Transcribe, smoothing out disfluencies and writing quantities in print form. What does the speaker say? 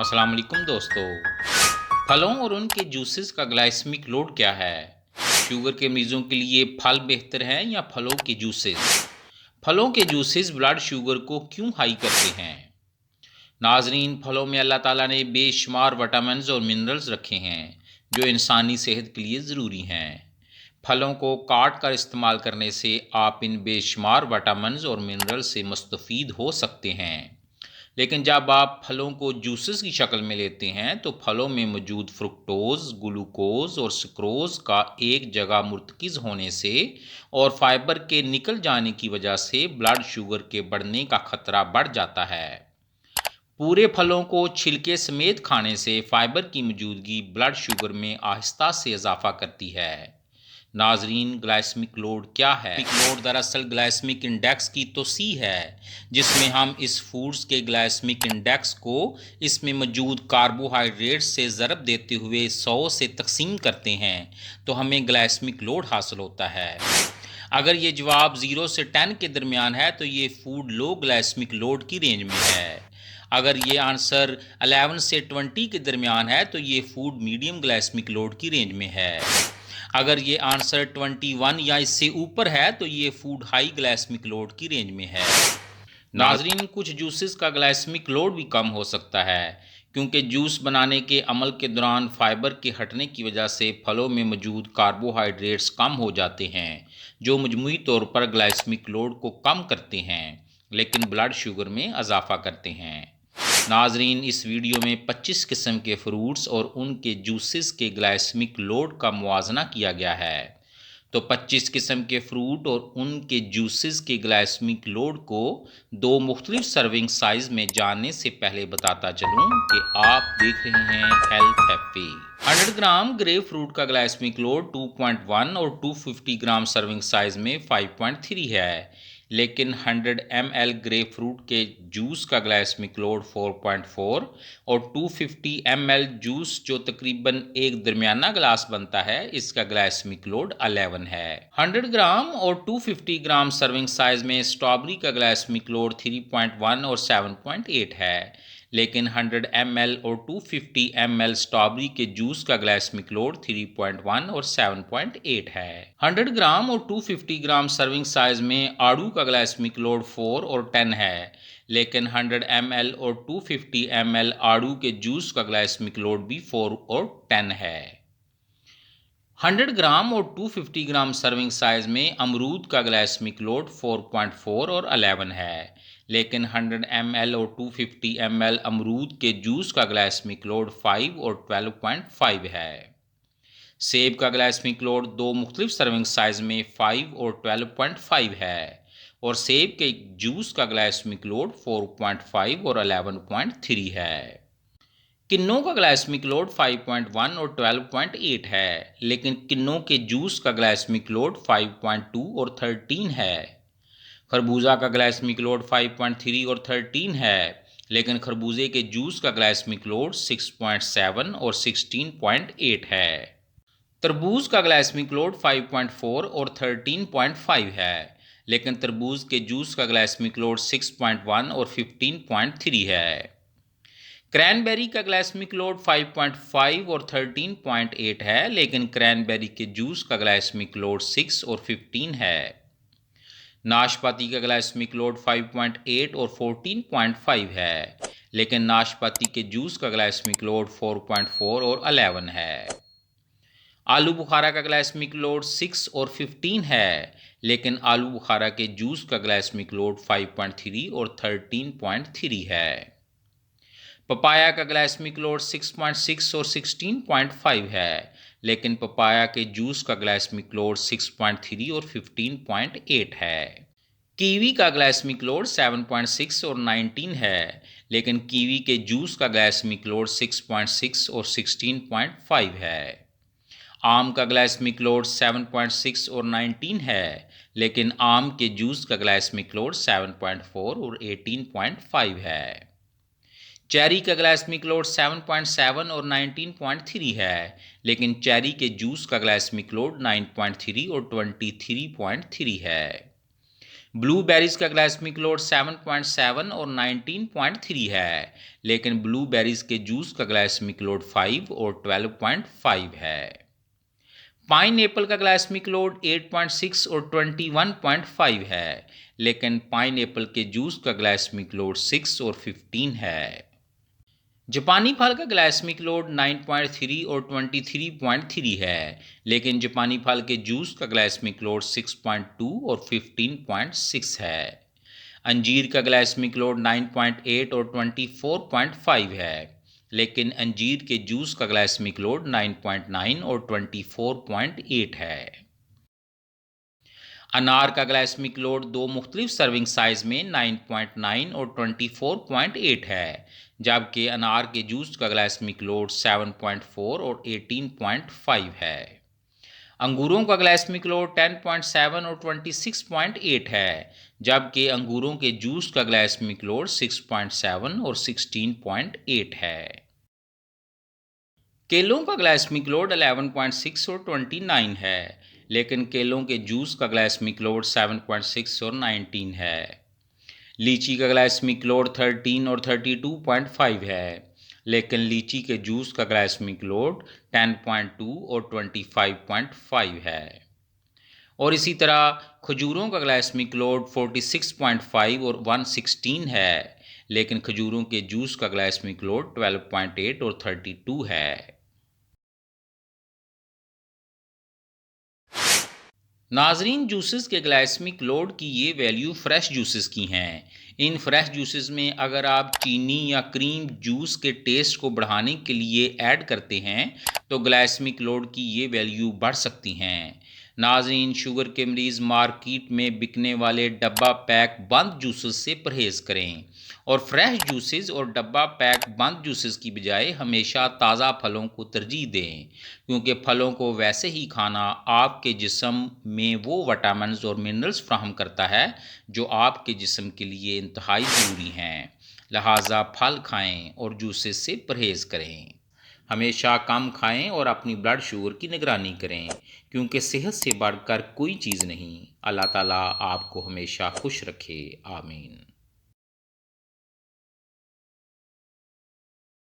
अस्सलाम वालेकुम दोस्तों। फलों और उनके जूसेस का ग्लाइसेमिक लोड क्या है? शुगर के मरीजों के लिए फल बेहतर हैं या फलों के जूसेस? फलों के जूसेस ब्लड शुगर को क्यों हाई करते हैं? नाजरीन, फलों में अल्लाह ताला ने बेशुमार विटामिन्स और मिनरल्स रखे हैं जो इंसानी सेहत के लिए ज़रूरी हैं। फलों को काट कर इस्तेमाल करने से आप इन बेशुमार विटामिन्स और मिनरल्स से मुस्तफ़ीद हो सकते हैं। लेकिन जब आप फलों को जूसेस की शक्ल में लेते हैं तो फलों में मौजूद फ्रुक्टोज, ग्लूकोज और सुक्रोज का एक जगह मुर्तकिज़ होने से और फाइबर के निकल जाने की वजह से ब्लड शुगर के बढ़ने का खतरा बढ़ जाता है। पूरे फलों को छिलके समेत खाने से फाइबर की मौजूदगी ब्लड शुगर में आहिस्ता से इजाफा करती है। नाजरीन, ग्लाइसेमिक लोड क्या है? लोड दरअसल ग्लाइसेमिक इंडेक्स की तोसी है, जिसमें हम इस फूड्स के ग्लाइसेमिक इंडेक्स को इसमें मौजूद कार्बोहाइड्रेट से ज़रब देते हुए 100 से तकसीम करते हैं तो हमें ग्लाइसेमिक लोड हासिल होता है। अगर ये जवाब 0 से 10 के दरमियान है तो ये फूड लो ग्लाइसेमिक लोड की रेंज में है। अगर ये आंसर 11 से 20 के दरमियान है तो ये फूड मीडियम ग्लाइसेमिक लोड की रेंज में है। अगर ये आंसर 21 या इससे ऊपर है तो ये फूड हाई ग्लाइसेमिक लोड की रेंज में है। नाजरीन, कुछ जूसेस का ग्लाइसेमिक लोड भी कम हो सकता है क्योंकि जूस बनाने के अमल के दौरान फाइबर के हटने की वजह से फलों में मौजूद कार्बोहाइड्रेट्स कम हो जाते हैं जो मजमूई तौर पर ग्लाइसेमिक लोड को कम करते हैं लेकिन ब्लड शुगर में इजाफा करते हैं। नाजरीन, इस वीडियो में 25 किस्म के फ्रूट्स और उनके जूसेस के ग्लाइसेमिक लोड का मुआजना किया गया है। तो 25 किस्म के फ्रूट और उनके जूसेस के ग्लाइसेमिक लोड को दो मुख्तलिफ सर्विंग साइज में जानने से पहले बताता चलूँ कि आप देख रहे हैं हेल्थ हैप्पी। 100 ग्राम ग्रेप फ्रूट का ग्लाइसेमिक लोड 2.1 और 250 ग्राम सर्विंग साइज में 5.3 है, लेकिन 100 ml ग्रेप फ्रूट के जूस का ग्लाइसेमिक लोड 4.4 और 250 ml जूस जो तकरीबन एक दरमियाना ग्लास बनता है इसका ग्लाइसेमिक लोड 11 है। 100 ग्राम और 250 ग्राम सर्विंग साइज में स्ट्रॉबेरी का ग्लाइसेमिक लोड 3.1 और 7.8 है, लेकिन 100 ml और 250 ml स्ट्रॉबेरी के जूस का ग्लाइसेमिक लोड 3.1 और 7.8 है। 100 ग्राम और 250 ग्राम सर्विंग साइज में आड़ू का ग्लाइसेमिक लोड 4 और 10 है, लेकिन 100 ml और 250 ml आड़ू के जूस का ग्लाइसेमिक लोड भी 4 और 10 है। 100 ग्राम और 250 ग्राम सर्विंग साइज में अमरूद का ग्लाइसेमिक लोड 4.4 और 11 है, लेकिन 100 ml और 250 ml अमरूद के जूस का ग्लाइसेमिक लोड 5 और 12.5 है। सेब का ग्लाइसेमिक लोड दो मुख्तलिफ सर्विंग साइज में 5 और 12.5 है और सेब के जूस का ग्लाइसेमिक लोड 4.5 और 11.3 है। किन्नों का ग्लाइसेमिक लोड 5.1 और 12.8 है, लेकिन किन्नों के जूस का ग्लाइसेमिक लोड 5.2 और 13 है। खरबूजा का ग्लाइसेमिक लोड 5.3 और 13 है, लेकिन खरबूजे के जूस का ग्लाइसेमिक लोड 6.7 और 16.8 है। तरबूज का ग्लाइसेमिक लोड 5.4 और 13.5 है, लेकिन तरबूज के जूस का ग्लाइसेमिक लोड 6.1 और 15.3 है। क्रैनबेरी का ग्लाइसेमिक लोड 5.5 और 13.8 है, लेकिन क्रैनबेरी के जूस का ग्लाइसेमिक लोड 6 और 15 है। नाशपाती का ग्लाइसेमिक लोड 5.8 और 14.5 है, लेकिन नाशपाती के जूस का ग्लाइसेमिक लोड 4.4 और 11 है। आलू बुखारा का ग्लाइसेमिक लोड 6 और 15 है, लेकिन आलू बुखारा के जूस का ग्लाइसेमिक लोड 5.3 और 13.3 है। पपाया का ग्लाइसेमिक लोड 6.6 और 16.5 है, लेकिन पपाया के जूस का ग्लाइसेमिक लोड 6.3 और 15.8 है। कीवी का ग्लाइसेमिक लोड 7.6 और 19 है, लेकिन कीवी के जूस का ग्लाइसेमिक लोड 6.6 और 16.5 है। आम का ग्लाइसेमिक लोड 7.6 और 19 है, लेकिन आम के जूस का ग्लाइसेमिक लोड 7.4 और 18.5 है। चेरी का ग्लाइसेमिक लोड 7.7 और 19.3 है, लेकिन चेरी के जूस का ग्लाइसेमिक लोड 9.3 और 23.3 है। ब्लूबेरीज का ग्लाइसेमिक लोड 7.7 और 19.3 है, लेकिन ब्लूबेरीज के जूस का ग्लाइसेमिक लोड 5 और 12.5 है। पाइन एप्पल का ग्लाइसेमिक लोड 8.6 और 21.5 है, लेकिन पाइन एप्पल के जूस का ग्लाइसेमिक लोड 6 और 15 है। जापानी फल का ग्लाइसेमिक लोड 9.3 और 23.3 है, लेकिन जापानी फल के जूस का ग्लाइसेमिक लोड 6.2 और 15.6 है। अंजीर का ग्लाइसेमिक लोड 9.8 और 24.5 है, लेकिन अंजीर के जूस का ग्लाइसेमिक लोड 9.9 और 24.8 है। अनार का ग्लाइसेमिक लोड दो मुख्तलिफ सर्विंग साइज में 9.9 और 24.8 है, जबकि अनार के जूस का ग्लाइसेमिक लोड 7.4 और 18.5 है। अंगूरों का ग्लाइसेमिक लोड 10.7 और 26.8 है, जबकि अंगूरों के जूस का ग्लाइसेमिक लोड 6.7 और 16.8 है। केलों का ग्लाइसेमिक लोड 11.6 और 29 है, लेकिन केलों के जूस का ग्लाइसेमिक लोड 7.6 और 19 है। लीची का ग्लाइसेमिक लोड 13 और 32.5 है, लेकिन लीची के जूस का ग्लाइसेमिक लोड 10.2 और 25.5 है। और इसी तरह खजूरों का ग्लाइसेमिक लोड 46.5 और 116 है, लेकिन खजूरों के जूस का ग्लाइसेमिक लोड 12.8 और 32 है। नाजरीन, जूसेस के ग्लाइसेमिक लोड की ये वैल्यू फ़्रेश जूसेस की हैं। इन फ्रेश जूसेस में अगर आप चीनी या क्रीम जूस के टेस्ट को बढ़ाने के लिए ऐड करते हैं तो ग्लाइसेमिक लोड की ये वैल्यू बढ़ सकती हैं। नाजरीन, शुगर के मरीज़ मार्केट में बिकने वाले डब्बा पैक बंद जूसेस से परहेज़ करें और फ्रेश जूसेस और डब्बा पैक बंद जूसेस की बजाय हमेशा ताज़ा फलों को तरजीह दें, क्योंकि फलों को वैसे ही खाना आपके जिस्म में वो विटामिन्स और मिनरल्स फ्राहम करता है जो आपके जिस्म के लिए इंतहाई ज़रूरी हैं। लिहाजा फल खाएं और जूसेस से परहेज़ करें। हमेशा कम खाएं और अपनी ब्लड शुगर की निगरानी करें, क्योंकि सेहत से बढ़कर कोई चीज़ नहीं। अल्लाह ताला आपको हमेशा खुश रखे। आमीन।